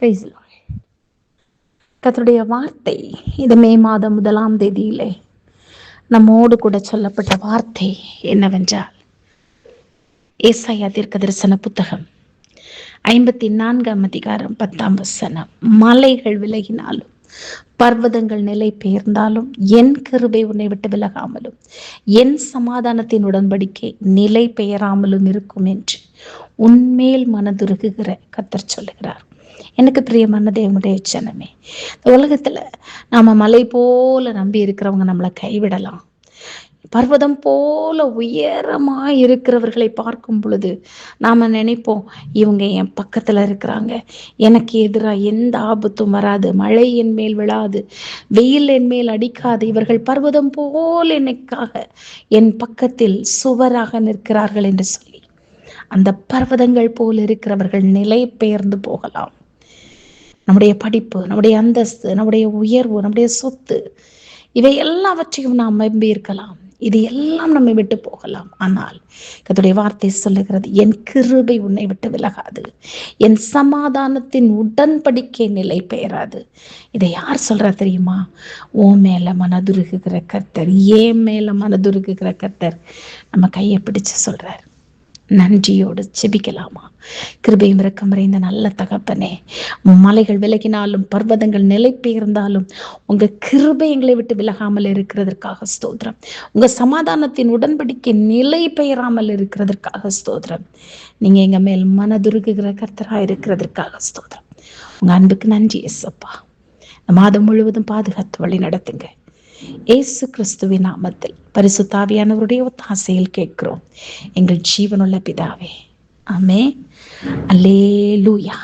Praise the Lord. கர்த்தருடைய வார்த்தை இது மே மாதம் 1ஆம் தேதியிலே நம்மோடு கூட சொல்லப்பட்ட வார்த்தை என்னவென்றால், ஏசாயா தீர்க்கதரிசன புத்தகம் 54ஆம் அதிகாரம் 10ஆம் வசனம். மலைகள் விலகினாலும் பர்வதங்கள் நிலை பெயர்ந்தாலும் என் கிருபை உன்னை விட்டு விலகாமலும் என் சமாதானத்தின் உடன்படிக்கை நிலை பெயராமலும் இருக்கும் என்று உன்மேல் மனதுருகுகிற கர்த்தர் சொல்லுகிறார். எனக்கு பிரியமான தேவனுடைய ஜனமே, இந்த உலகத்துல நாம மலை போல நம்பி இருக்கிறவங்க நம்மளை கைவிடலாம். பர்வதம் போல உயரமாய் இருக்கிறவர்களை பார்க்கும் பொழுது நாம நினைப்போம், இவங்க என் பக்கத்துல இருக்கிறாங்க, எனக்கு எதிராக எந்த ஆபத்தும் வராது, மழை என் மேல் விழாது, வெயில் என் மேல் அடிக்காது, இவர்கள் பர்வதம் போல் எனக்காக என் பக்கத்தில் சுவராக நிற்கிறார்கள் என்று சொல்லி அந்த பர்வதங்கள் போல் இருக்கிறவர்கள் நிலை பெயர்ந்து போகலாம். நம்முடைய படிப்பு, நம்முடைய அந்தஸ்து, நம்முடைய உயர்வு, நம்முடைய சொத்து, இவை எல்லாவற்றையும் நாம் நம்பி இருக்கலாம். இது எல்லாம் நம்மை விட்டு போகலாம். ஆனால் கர்த்தருடைய வார்த்தை சொல்லுகிறது, என் கிருபை உன்னை விட்டு விலகாது, என் சமாதானத்தின் உடன்படிக்கை நிலை பெயராது. இதை யார் சொல்றா தெரியுமா? ஓ மேல மனதுருகுகிற கர்த்தர், ஏன் மேல மனதுருகுகிற கர்த்தர் நம்ம கையை பிடிச்சு சொல்றார். நன்றியோடு செபிக்கலாமா? கிருபையும் இரக்கம் நிறைந்த நல்ல தகப்பனே, மலைகள் விலகினாலும் பர்வதங்கள் நிலை பெயர்ந்தாலும் உங்க கிருபை எங்களை விட்டு விலகாமல் இருக்கிறதற்காக ஸ்தோத்திரம். உங்க சமாதானத்தின் உடன்படிக்கை நிலை பெயராமல் இருக்கிறதற்காக ஸ்தோத்திரம். நீங்க எங்க மேல் மனதுருகுகிற கர்த்தராக இருக்கிறதற்காக ஸ்தோத்திரம். உங்க அன்புக்கு நன்றி இயேசப்பா. இந்த மாதம் முழுவதும் பாதுகாத்து வழி நடத்துங்க. இயேசு கிறிஸ்துவின் நாமத்தில் பரிசுத்த ஆவியானவருடைய ஒத்தாசையில் கேட்கிறோம் எங்கள் ஜீவனுள்ள பிதாவே. ஆமென். அல்லேலூயா.